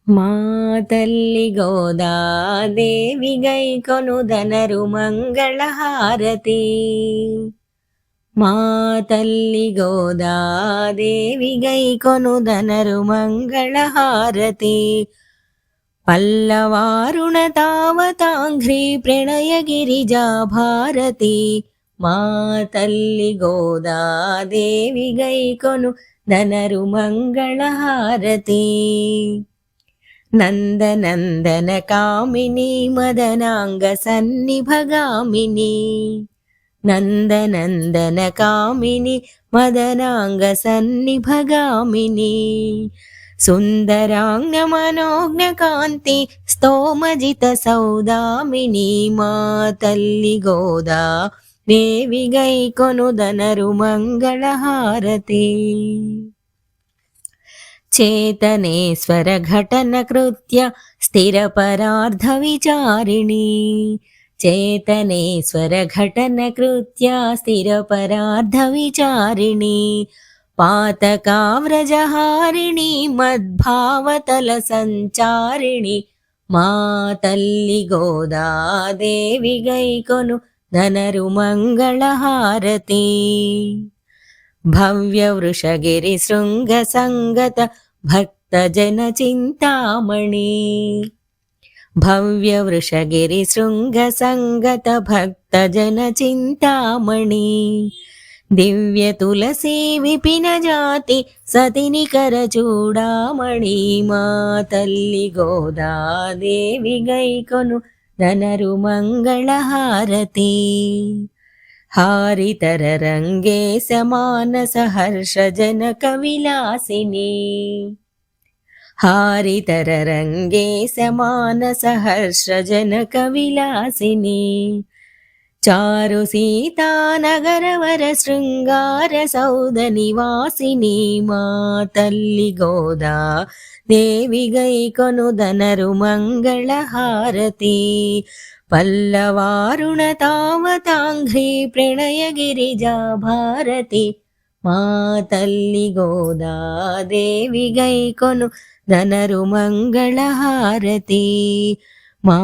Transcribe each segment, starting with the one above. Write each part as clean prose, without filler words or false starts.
మా తల్లి గోదాదేవి గైకొనుదనరు మంగళహారతి. మా తల్లి గోదాదేవి గైకొనుదనరు మంగళహారతి. పల్లవారుణ తావతాంఘ్రి ప్రణయగిరిజా భారతి. మా తల్లి గోదాదేవి గైకొను దనరు మంగళహారతి. నందనందన కామిని మదనాంగ సన్నిభగామిని. నందనందన కామిని మదనాంగ సన్నిభగామిని. సుందరాంగ మనోజ్ఞ కాంతి స్తోమజిత సౌదామిని. మా తల్లి గోదా దేవి గైకొనుదనరు మంగళహారతి. చేతనేశ్వర ఘటన కృత్య స్థిర పరార్థ విచారిణి. చేతనేశ్వర ఘటన కృత్య స్థిర పరార్థ విచారిణి. పాతకావ్రజహారిణి మద్భావతల సంచారిణి. మా తల్లి గోదాదేవి గైకొను దనరు మంగళహారతి. భవ్య వృషగిరి శృంగ సంగత భక్త జన చింతామణి. భవ్య వృషగిరి శృంగ సంగత భక్త జన చింతామణి. దివ్య తులసీ విపిన జాతి సతినికర చూడామణి. మా తల్లి గోదాదేవి గైకొను దనరు మంగళహారతి. హారితర రంగేశ మానస హర్ష జనక విలాసిని. హారితర రంగేశ మానస హర్ష జనక విలాసిని. చారు సీతానగరవర శృంగార సౌద నివాసిని. మా తల్లి గోదా దేవి గైకొను దనరు మంగళహారతి. పల్లవారుణ తావతాంఘ్రి ప్రణయగిరిజా భారతి. మా తల్లి గోదాదేవి గైకొను దనరు మంగళహారతి. మా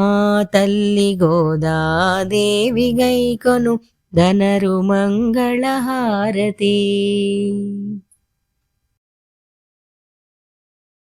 తల్లి గోదాదేవి గైకొను దనరు మంగళహారతి.